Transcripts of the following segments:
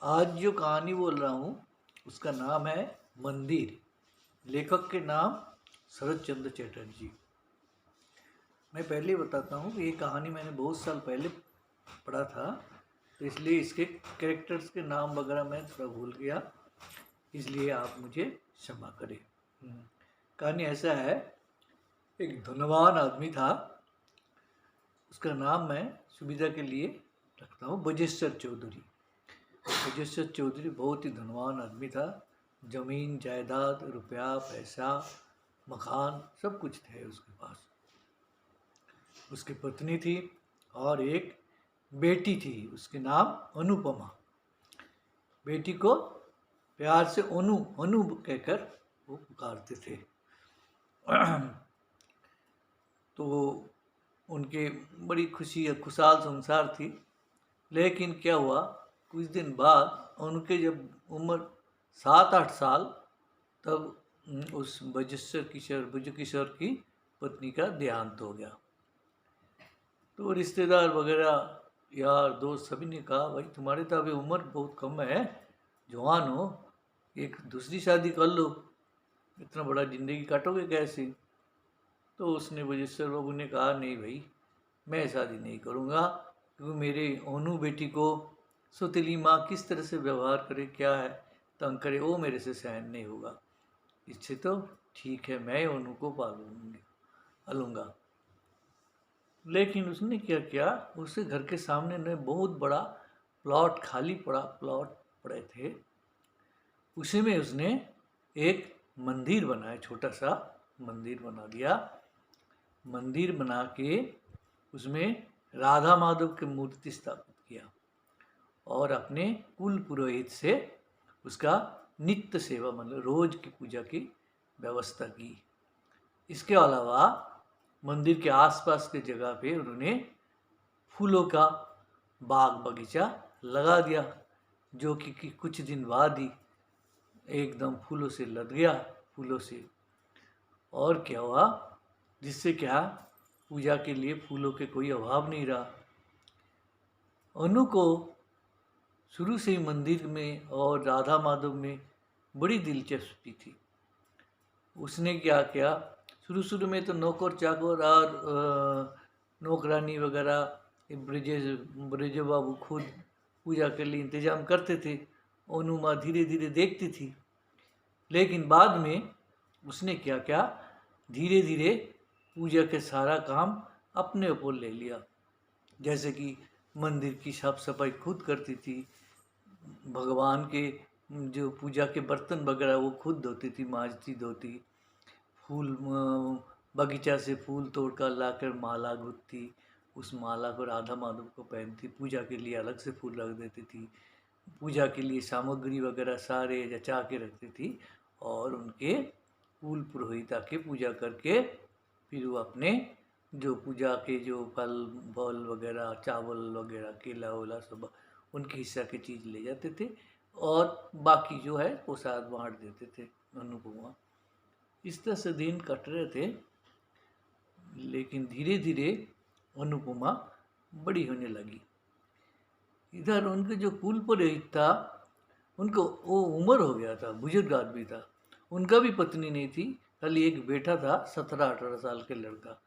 आज जो कहानी बोल रहा हूँ उसका नाम है मंदिर। लेखक के नाम शरद चंद्र चटर्जी। मैं पहले ही बताता हूँ कि ये कहानी मैंने बहुत साल पहले पढ़ा था, तो इसलिए इसके कैरेक्टर्स के नाम वगैरह मैं थोड़ा भूल गया, इसलिए आप मुझे क्षमा करें। कहानी ऐसा है, एक धनवान आदमी था। उसका नाम मैं सुविधा के लिए रखता हूँ बजेश्वर चौधरी। बजेश्वर चौधरी बहुत ही धनवान आदमी था। जमीन जायदाद रुपया पैसा मकान सब कुछ थे उसके पास। उसकी पत्नी थी और एक बेटी थी, उसके नाम अनुपमा। बेटी को प्यार से अनु अनु कहकर वो पुकारते थे। तो उनके बड़ी खुशी या खुशहाल संसार थी। लेकिन क्या हुआ, कुछ दिन बाद उनके जब उम्र 7-8 साल, तब उस ब्रजकिशोर की पत्नी का देहांत हो गया। तो रिश्तेदार वगैरह यार दोस्त सभी ने कहा, भाई तुम्हारी तो अभी उम्र बहुत कम है, जवान हो, एक दूसरी शादी कर लो, इतना बड़ा जिंदगी काटोगे कैसे। तो उसने ब्रजेश्वर बाबू ने कहा, नहीं भाई मैं शादी नहीं करूँगा, क्योंकि मेरे ओनू बेटी को सौतेली माँ किस तरह से व्यवहार करे, क्या है तंग करे, वो मेरे से सहन नहीं होगा। इससे तो ठीक है मैं ओनू को पालूंगा। लेकिन उसने क्या किया, उसके घर के सामने में बहुत बड़ा प्लॉट खाली प्लॉट पड़े थे। उसी में उसने एक मंदिर बनाया, छोटा सा मंदिर बना दिया। मंदिर बना के उसमें राधा माधव की मूर्ति स्थापित किया और अपने कुल पुरोहित से उसका नित्य सेवा मतलब रोज की पूजा की व्यवस्था की। इसके अलावा मंदिर के आसपास के जगह पे उन्होंने फूलों का बाग बगीचा लगा दिया, जो कि कुछ दिन बाद ही एकदम फूलों से लद गया, फूलों से। और क्या हुआ, जिससे क्या पूजा के लिए फूलों के कोई अभाव नहीं रहा। अनु को शुरू से ही मंदिर में और राधा माधव में बड़ी दिलचस्पी थी। उसने क्या किया, शुरू में तो नौकर चाकर और नौकरानी वगैरह ब्रज बाबू खुद पूजा के लिए इंतजाम करते थे। अनु माँ धीरे धीरे देखती थी। लेकिन बाद में उसने क्या किया, धीरे धीरे पूजा के सारा काम अपने ऊपर ले लिया। जैसे कि मंदिर की साफ सफाई खुद करती थी, भगवान के जो पूजा के बर्तन वगैरह वो खुद धोती थी, मांजती धोती, फूल बगीचा से फूल तोड़कर लाकर माला गुथती, उस माला को राधा माधव को पहनती, पूजा के लिए अलग से फूल रख देती थी, पूजा के लिए सामग्री वगैरह सारे जचा के रखती थी। और उनके कुल पुरोहित आके पूजा करके फिर वो अपने जो पूजा के जो फल वगैरह चावल वगैरह केला वेला सब उनके हिस्सा की चीज़ ले जाते थे और बाकी जो है प्रसाद बांट देते थे अनुपमा। इस तरह से दिन कट रहे थे। लेकिन धीरे धीरे अनुपमा बड़ी होने लगी। इधर उनके जो कुल पुरोहित था, उनको वो उम्र हो गया था, बुजुर्ग आदमी था, उनका भी पत्नी नहीं थी, खाली एक बेटा था 17-18 साल के लड़का।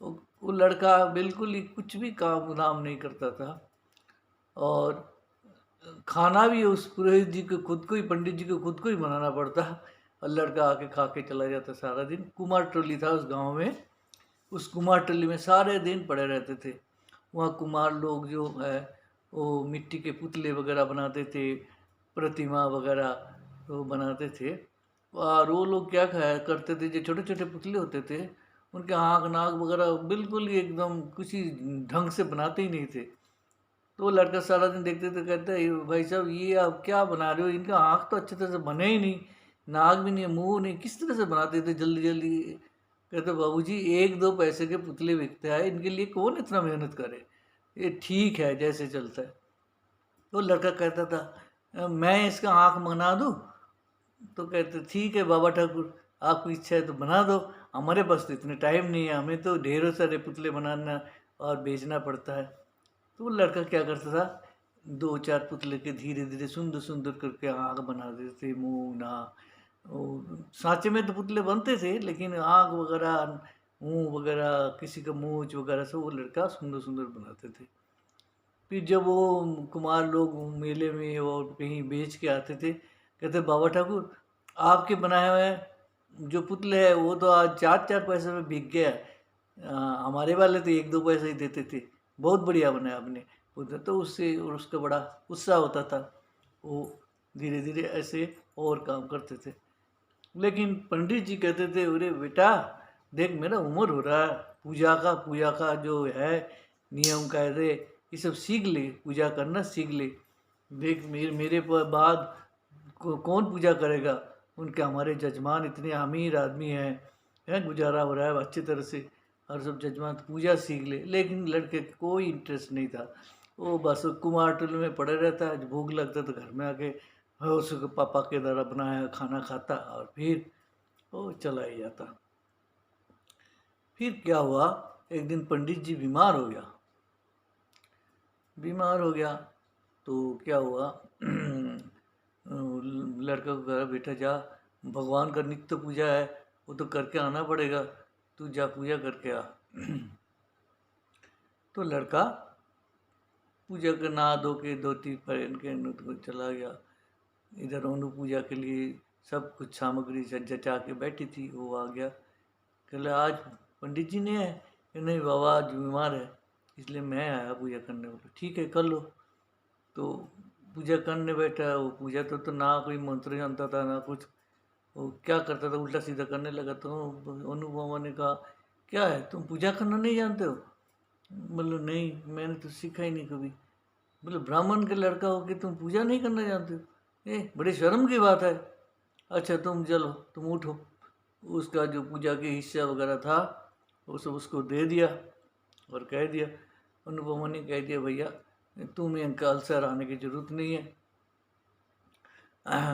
वो लड़का बिल्कुल ही कुछ भी काम धाम नहीं करता था और खाना भी उस पुरोहित जी को खुद को ही, पंडित जी को खुद को ही बनाना पड़ता और लड़का आके खा के चला जाता सारा दिन। कुमार टोली था उस गांव में, उस कुमार टोली में सारे दिन पड़े रहते थे। वहाँ कुमार लोग जो है वो मिट्टी के पुतले वगैरह बनाते थे, प्रतिमा वगैरह तो बनाते थे। और वो लोग क्या खाया करते थे, जो छोटे छोटे पुतले होते थे उनके आँख नाक वगैरह बिल्कुल ही एकदम किसी ढंग से बनाते ही नहीं थे। तो वो लड़का सारा दिन देखते थे, कहता है भाई साहब ये आप क्या बना रहे हो, इनका आँख तो अच्छे तरह से बने ही नहीं, नाक भी नहीं, मुंह नहीं, किस तरह से बनाते थे जल्दी जल्दी। कहते बाबूजी 1-2 पैसे के पुतले बिकते हैं, इनके लिए कौन इतना मेहनत करे, ये ठीक है जैसे चलता है। तो लड़का कहता था मैं इसका आँख बना दूँ। तो कहते ठीक है बाबा ठाकुर, आपकी इच्छा है तो बना दो, हमारे पास तो इतने टाइम नहीं है, हमें तो ढेरों सारे पुतले बनाना और बेचना पड़ता है। तो वो लड़का क्या करता था, दो चार पुतले के धीरे धीरे सुंदर सुंदर करके आँख बना देते थे, मुंह नाक। सांचे में तो पुतले बनते थे, लेकिन आँख वगैरह, मुंह वगैरह, किसी का मूंछ वगैरह सब वो लड़का सुंदर सुंदर बनाते थे। फिर जब वो कुमार लोग मेले में और कहीं बेच के आते थे, कहते बाबा ठाकुर आपके बनाए हुए जो पुतले है वो तो आज 4-4 पैसे में बिक गया है। हमारे वाले तो 1-2 पैसे ही देते थे, बहुत बढ़िया बनाया आपने पुतला। तो उससे और उसका बड़ा उत्साह होता था। वो धीरे धीरे ऐसे और काम करते थे। लेकिन पंडित जी कहते थे अरे बेटा देख मेरा उम्र हो रहा है, पूजा का जो है नियम कायदे ये सब सीख ले, पूजा करना सीख ले। देख मेरे बाद कौन पूजा करेगा। उनके हमारे जजमान इतने अमीर आदमी हैं, गुजारा हो रहा है अच्छी तरह से, और सब जजमान तो पूजा सीख ले। लेकिन लड़के को कोई इंटरेस्ट नहीं था। वो बस कुमार टोले में पड़े रहता है, भूख लगता तो घर में आके उसके पापा के द्वारा बनाया खाना खाता और फिर वो चला ही जाता। फिर क्या हुआ, एक दिन पंडित जी बीमार हो गया। बीमार हो गया तो क्या हुआ लड़का को कहा बेटा जा, भगवान का नित्य पूजा है वो तो करके आना पड़ेगा, तू जा पूजा करके आ। तो लड़का पूजा के नहा धो के धोती पहन के को चला गया। इधर अनु पूजा के लिए सब कुछ सामग्री से जचा के बैठी थी, वो आ गया। कहला आज पंडित जी ने है कि नहीं बाबा आज बीमार है इसलिए मैं आया पूजा करने। बोले ठीक है कर लो। तो पूजा करने बैठा, वो पूजा तो ना कोई मंत्र जानता था ना कुछ, वो क्या करता था उल्टा सीधा करने लगा। तो अनुपमा ने कहा क्या है तुम पूजा करना नहीं जानते हो। बोले नहीं मैंने तो सीखा ही नहीं कभी। बोले ब्राह्मण के लड़का हो के तुम पूजा नहीं करना जानते हो, बड़ी शर्म की बात है। अच्छा तुम चलो तुम उठो। उसका जो पूजा के हिस्सा वगैरह था वो सब उसको दे दिया और कह दिया, अनुपमा ने कह दिया भैया तुम्हें कल सर आने की जरूरत नहीं है,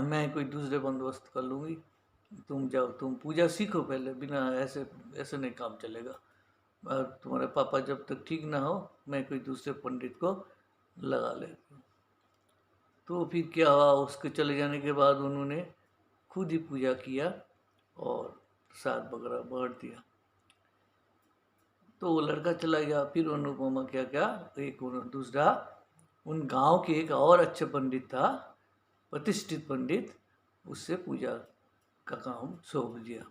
मैं कोई दूसरे बंदोबस्त कर लूँगी, तुम जाओ तुम पूजा सीखो पहले, बिना ऐसे ऐसे नहीं काम चलेगा। और तुम्हारे पापा जब तक ठीक ना हो मैं कोई दूसरे पंडित को लगा लेती हूँ। तो फिर क्या हुआ, उसके चले जाने के बाद उन्होंने खुद ही पूजा किया और प्रसाद वगैरह बांट दिया। तो वो लड़का चला गया। फिर अनुपमा क्या क्या एक दूसरा उन गांव के एक और अच्छे पंडित था, प्रतिष्ठित पंडित, उससे पूजा का काम सौंप दिया।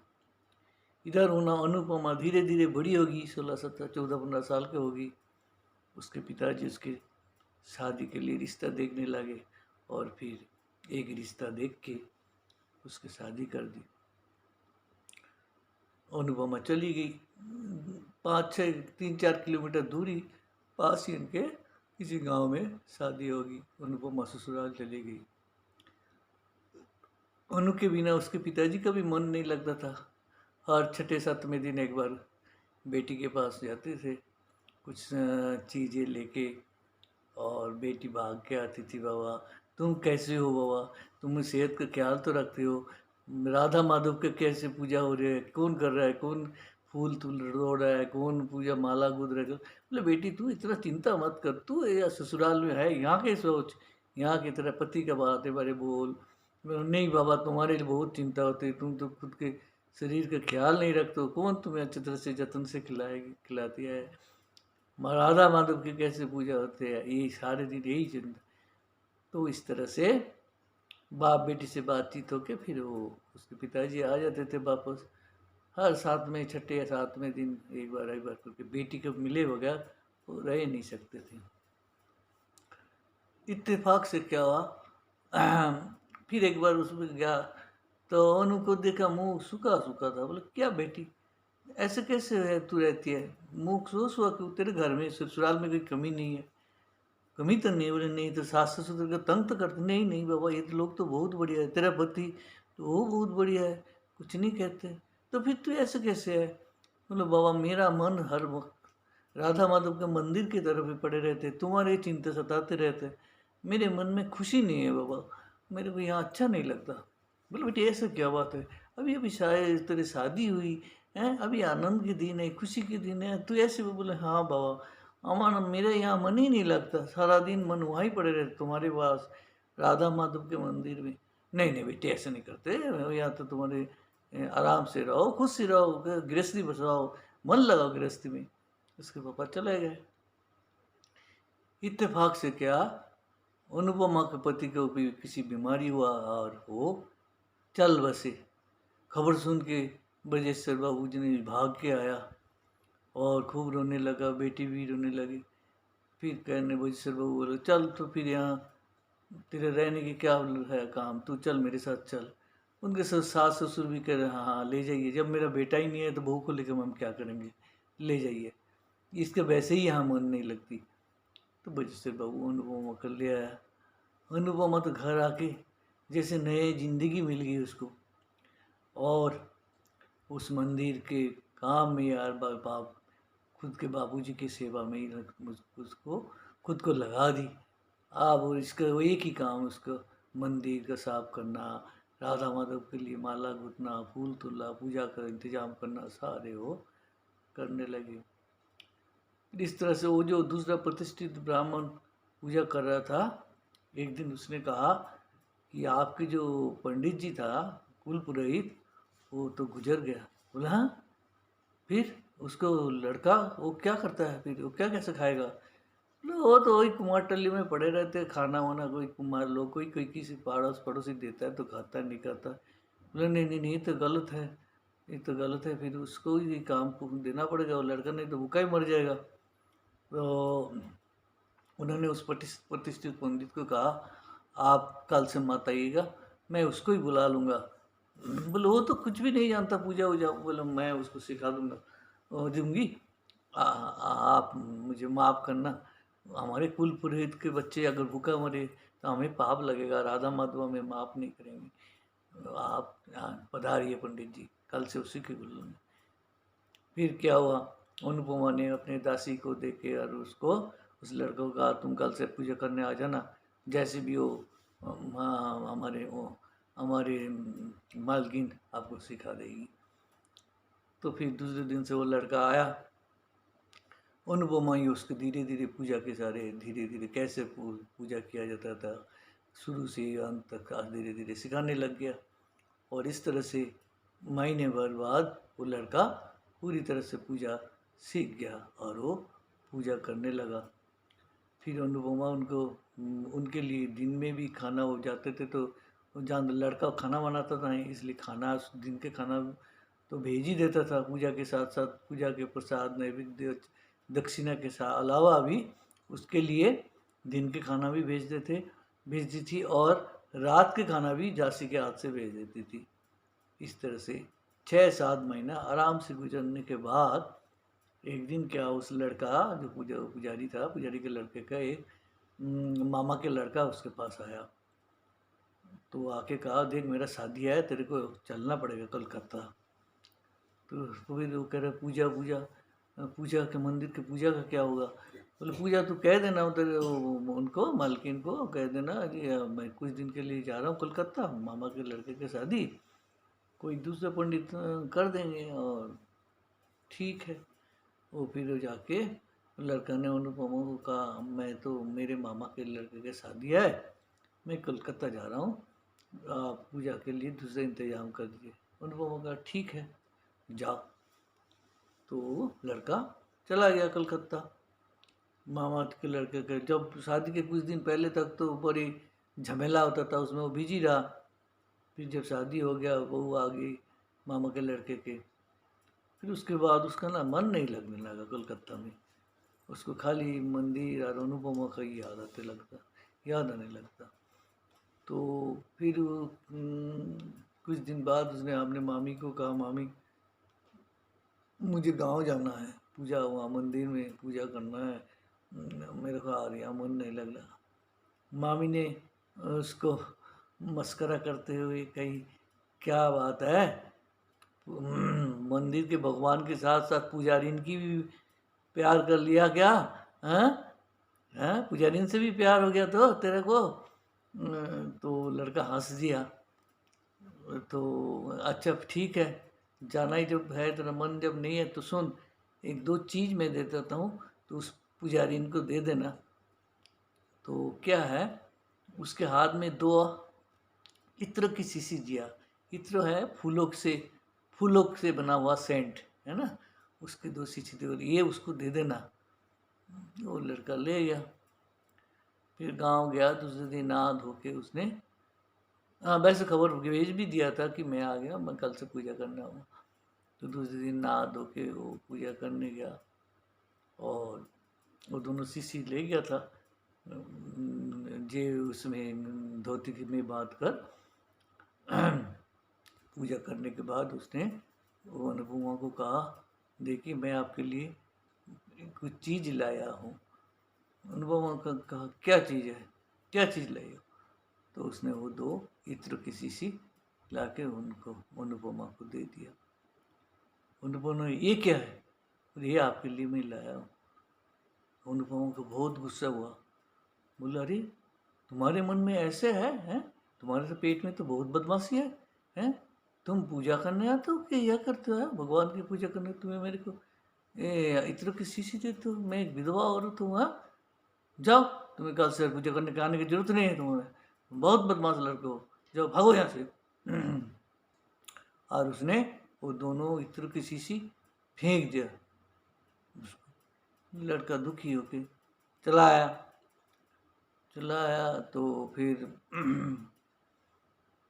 इधर अनुपमा धीरे धीरे बड़ी होगी, 16, 17, 14, 15 साल की होगी। उसके पिताजी उसके शादी के लिए रिश्ता देखने लगे और फिर एक रिश्ता देख के उसकी शादी कर दी। अनुपमा चली गई 5-6, 3-4 किलोमीटर दूरी पास ही इनके किसी गांव में शादी होगी। अनुपमा ससुराल चली गई। अनु के बिना उसके पिताजी का भी मन नहीं लगता था। हर 6-7वें दिन एक बार बेटी के पास जाते थे कुछ चीज़ें लेके, और बेटी भाग के आती थी बाबा तुम कैसे हो बाबा, तुम सेहत का ख्याल तो रखते हो, राधा माधव के कैसे पूजा हो रही है, कौन कर रहा है, कौन फूल तूल तोड़ रहा है, कौन पूजा माला गूंद रहा है। बोले बेटी तू इतना चिंता मत कर, तू या ससुराल में है यहाँ के सोच, यहाँ की तरह पति का बात है बारे बोल। नहीं बाबा तुम्हारे लिए बहुत चिंता होती है, तुम तो खुद के शरीर का ख्याल नहीं रखते हो, कौन तुम्हें अच्छी तरह से जतन से खिलाती है, राधा माधव की कैसे पूजा होते हैं, ये सारे दिन यही चिंता। तो इस तरह से बाप बेटी से बातचीत होके फिर वो उसके पिताजी आ जाते थे वापस। हर 7वें 6ठे या 7वें दिन एक बार करके बेटी को मिले बगैर वो रह नहीं सकते थे। इत्तेफाक से क्या हुआ फिर एक बार उसमें गया तो अनु को देखा मुंह सूखा सूखा था। बोले क्या बेटी ऐसे कैसे है तू रहती है, मुंह सोच हुआ कि तेरे घर में ससुराल में कोई कमी नहीं है। कमी तो नहीं। बोले नहीं तो सास ससुर का तंग तो करते। नहीं नहीं बाबा ये तो लोग तो बहुत बढ़िया है, तेरा पति तो वो बहुत बढ़िया है, कुछ नहीं कहते। तो फिर तू ऐसे कैसे है। बोले बाबा मेरा मन हर वक्त राधा माधव के मंदिर की तरफ ही पड़े रहते, तुम्हारे चिंता सताते रहते, मेरे मन में खुशी नहीं है बाबा, मेरे को यहाँ अच्छा नहीं लगता। बोले बेटी ऐसा क्या बात है, अभी अभी शायद तेरी शादी हुई है, अभी आनंद के दिन है, खुशी के दिन है, तू ऐसे। बोले हाँ बाबा हमारा मेरे यहाँ मन ही नहीं लगता, सारा दिन मन वहाँ ही पड़े रहते तुम्हारे पास, राधा माधव के मंदिर में। नहीं नहीं बेटे, ऐसे नहीं करते, यहाँ तो तुम्हारे आराम से रहो, खुश से रहो, गृहस्थी बसाओ, मन लगाओ गृहस्थी में। उसके पापा चले गए। इत्तेफाक से क्या, अनुपमा के पति को भी किसी बीमारी हुआ और वो चल बसे। खबर सुन के ब्रजेश्वर बाबू जी ने भाग के आया और खूब रोने लगा, बेटी भी रोने लगी। फिर कहने ब्रजेश्वर बाबू बोले, चल तो फिर यहाँ तेरे रहने की क्या है काम, तू चल मेरे साथ चल। उनके सास ससुर भी कह रहे हाँ हाँ ले जाइए, जब मेरा बेटा ही नहीं है तो बहू को लेकर हम क्या करेंगे, ले जाइए, इसके वैसे ही यहाँ मन नहीं लगती। तो ब्रजेश्वर बाबू अनुपमा कर ले आया। अनुपमा तो घर आके जैसे नए जिंदगी मिल गई उसको, और उस मंदिर के काम में यार बाप खुद के बाबूजी की सेवा में ही उसको खुद को लगा दी। अब और इसका वो एक ही काम, उसका मंदिर का साफ करना, राधा माधव के लिए माला गुथना, फूल तुलना, पूजा का इंतजाम करना, सारे वो करने लगे। इस तरह से वो जो दूसरा प्रतिष्ठित ब्राह्मण पूजा कर रहा था, एक दिन उसने कहा कि आपके जो पंडित जी था कुल पुरोहित, वो तो गुजर गया। बोला हाँ, फिर उसको लड़का वो क्या करता है, फिर वो क्या कैसे खाएगा? बोला वो तो वही कुमार टल्ली में पड़े रहते, खाना वाना कोई कुमार लोग कोई कोई किसी पड़ोसी देता है तो खाता है, नहीं खाता। बोला नहीं नहीं नहीं, ये तो गलत है, ये तो गलत है, फिर उसको ही काम देना पड़ेगा, वो लड़का नहीं तो भूखा ही मर जाएगा। तो उन्होंने उस प्रतिष्ठित पंडित को कहा, आप कल से मत आइएगा, मैं उसको ही बुला लूँगा। बोले वो तो कुछ भी नहीं जानता पूजा वूजा। बोले मैं उसको सिखा दूंगी, आप मुझे माफ़ करना, हमारे कुल पुरोहित के बच्चे अगर भूखा मरे तो हमें पाप लगेगा, राधा माधव हमें माफ़ नहीं करेंगे, आप यहाँ पधारिए पंडित जी, कल से उसी के बुलाऊंगे। फिर क्या हुआ, अनुपमा ने अपने दासी को देखे और उसको उस लड़के को कहा, तुम कल से पूजा करने आ जाना, जैसे भी हो हमारे मालकिन आपको सिखा देगी। तो फिर दूसरे दिन से वो लड़का आया, अनुपमा ही उसको धीरे धीरे पूजा के सारे धीरे धीरे कैसे पूजा किया जाता था शुरू से अंत तक धीरे धीरे सिखाने लग गया। और इस तरह से महीने भर बाद वो लड़का पूरी तरह से पूजा सीख गया और वो पूजा करने लगा। फिर अनुपमा उनको उनके लिए दिन में भी खाना हो जाते थे, तो जान लड़का खाना बनाता था, इसलिए खाना दिन के खाना तो भेज ही देता था, पूजा के साथ साथ पूजा के प्रसाद नैवेद्य दक्षिणा के साथ अलावा भी उसके लिए दिन के खाना भी भेजती थी और रात के खाना भी दासी के हाथ से भेज देती थी। इस तरह से 6-7 महीना आराम से गुजरने के बाद एक दिन क्या, उस लड़का जो पुजारी था, पुजारी के लड़के का एक मामा के लड़का उसके पास आया, तो आके कहा, देख मेरा शादी है, तेरे को चलना पड़ेगा कलकत्ता। तो फिर वो कह रहा पूजा के मंदिर के पूजा का क्या होगा? बोले पूजा तो कह देना उधर उनको मालकिन को कह देना कि मैं कुछ दिन के लिए जा रहा हूँ कलकत्ता, मामा के लड़के की शादी, कोई दूसरा पंडित कर देंगे और ठीक है। वो फिर जाके लड़का ने अनुपमा को कहा, मैं तो मेरे मामा के लड़के की शादी है, मैं कलकत्ता जा रहा हूँ, आप पूजा के लिए दूसरा इंतजाम कर दीजिए। अनुपमा कहा ठीक है जाओ। तो लड़का चला गया कलकत्ता मामा के लड़के के। जब शादी के कुछ दिन पहले तक तो बड़ी झमेला होता था, उसमें वो बिजी रहा। फिर जब शादी हो गया, बहू आ गई मामा के लड़के के, फिर उसके बाद उसका ना मन नहीं लगने लगा कलकत्ता में, उसको खाली मंदिर और अनुपमा का ही याद आने लगता। तो फिर कुछ दिन बाद उसने अपने मामी को कहा, मामी मुझे गांव जाना है, पूजा वहाँ मंदिर में पूजा करना है, मेरे को आ रहा मन नहीं लग रहा। मामी ने उसको मस्करा करते हुए कही, क्या बात है, मंदिर के भगवान के साथ साथ पुजारिन की भी प्यार कर लिया क्या? हैं हैं पुजारिन से भी प्यार हो गया तो तेरे को? तो लड़का हंस दिया। तो अच्छा ठीक है, जाना ही जब है, तेरा मन जब नहीं है तो सुन, एक दो चीज़ मैं दे देता हूँ, तो उस पुजारी इनको दे देना। तो क्या है, उसके हाथ में 2 इत्र की शीशी दिया। इत्र है फूलों से बना हुआ सेंट, है ना, उसकी 2 शीशी दे, ये उसको दे देना। वो लड़का ले गया। फिर गांव गया, दूसरे दिन नहा धो के उसने, हाँ वैसे खबर भेज भी दिया था कि मैं आ गया, मैं कल से पूजा करने आऊँगा। तो दूसरे दिन नहा धो के वो पूजा करने गया और वो दोनों शीशी ले गया था जे उसमें धोती में बांध कर। पूजा करने के बाद उसने वो अनुपमा को कहा, देखिए मैं आपके लिए कुछ चीज़ लाया हूँ। अनुपमा का कहा, क्या चीज़ है, क्या चीज़ लाई हो? तो उसने वो 2 इत्र की शीशी ला के उनको अनुपमा को दे दिया। अनुपमा, ये क्या है? ये आपके लिए मैं लाया हूँ। अनुपमा को बहुत गुस्सा हुआ, बोला, अरे तुम्हारे मन में ऐसे है, हैं? तुम्हारे तो पेट में तो बहुत बदमाशी है, हैं? तुम पूजा करने आते हो कि यह करते हो? भगवान की पूजा करने तुम्हें मेरे को इत्र की शीशी देते हो? मैं एक विधवा औरत हूँ, हाँ? जाओ, तुम्हें कल से पूजा करने के आने की जरूरत नहीं है तुम्हें, बहुत बदमाश लड़के हो, जाओ भागो यहाँ से। और उसने वो दोनों इत्र की शीशी फेंक दिया। लड़का दुखी होके चला आया तो फिर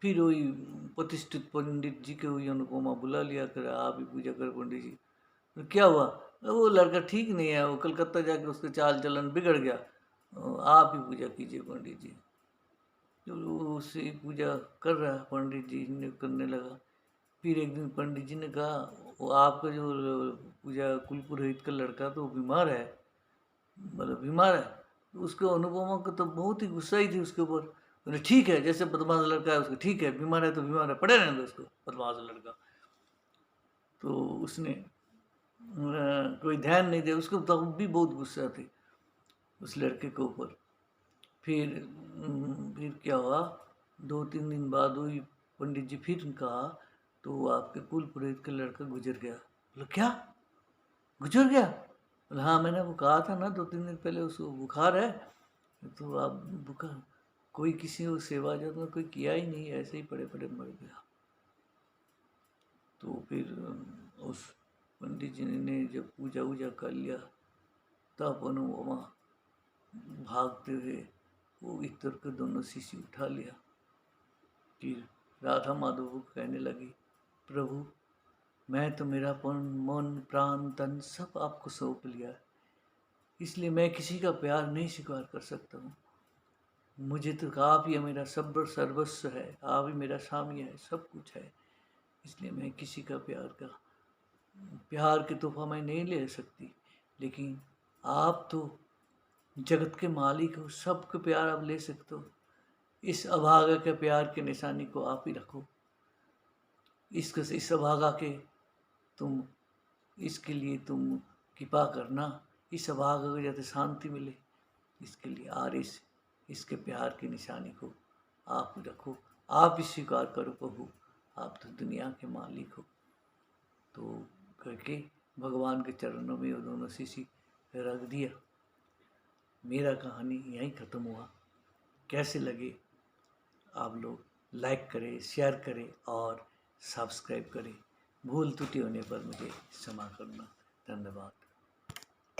वही प्रतिष्ठित पंडित जी के वही अनुपमा बुला लिया कर, आप ही पूजा कर पंडित जी। तो क्या हुआ? वो लड़का ठीक नहीं है, वो कलकत्ता जाके उसका चाल चलन बिगड़ गया, आप ही पूजा कीजिए पंडित जी। तो उससे पूजा कर रहा, पंडित जी ने करने लगा। फिर एक दिन पंडित जी ने कहा, वो आपका जो पूजा कुल पुरोहित का लड़का तो बीमार है, मतलब बीमार है। तो उसको अनुपमा को तो बहुत ही गुस्सा ही थी उसके ऊपर। बोले, ठीक है, जैसे बदमाश लड़का है उसको, ठीक है, बीमार है तो बीमार है, पड़े रहने दो उसको, बदमाश लड़का। तो उसने कोई ध्यान नहीं दिया, उसको तब भी बहुत गुस्सा थी उस लड़के के ऊपर। फिर क्या हुआ, 2-3 दिन बाद वही पंडित जी फिर कहा, तो आपके कुल पुरोहित का लड़का गुजर गया। बोला, क्या गुजर गया? बोला, हाँ, मैंने वो कहा था ना 2-3 दिन पहले उसको बुखार है। तो आप बुखार, कोई किसी को सेवा जब कोई किया ही नहीं, ऐसे ही पड़े पड़े मर गया। तो फिर उस पंडित जी ने जब पूजा वूजा कर लिया, तब अनुपमा भागते हुए वो इत्र के दोनों शीशी उठा लिया। फिर राधा माधव को कहने लगी, प्रभु मैं तो मेरा मन प्राण तन सब आपको सौंप लिया है, इसलिए मैं किसी का प्यार नहीं स्वीकार कर सकता हूँ। मुझे तो आप ही मेरा सब सर्वस्व है, आप ही मेरा स्वामी है, सब कुछ है, इसलिए मैं किसी का प्यार के तोहफा मैं नहीं ले सकती। लेकिन आप तो जगत के मालिक हो, सबको प्यार आप ले सकते हो। इस अभागा के प्यार के निशानी को आप ही रखो। इस अभागा के तुम, इसके लिए तुम कृपा करना, इस अभागा को जाते शांति मिले, इसके लिए इसके प्यार की निशानी को आप ही रखो, आप ही स्वीकार करो प्रभु, आप तो दुनिया के मालिक हो। तो करके भगवान के चरणों में वो दोनों शीशी रख दिया। मेरा कहानी यहीं ख़त्म हुआ। कैसे लगे आप लोग लाइक करें, शेयर करें और सब्सक्राइब करें। भूल त्रुटि होने पर मुझे क्षमा करना। धन्यवाद।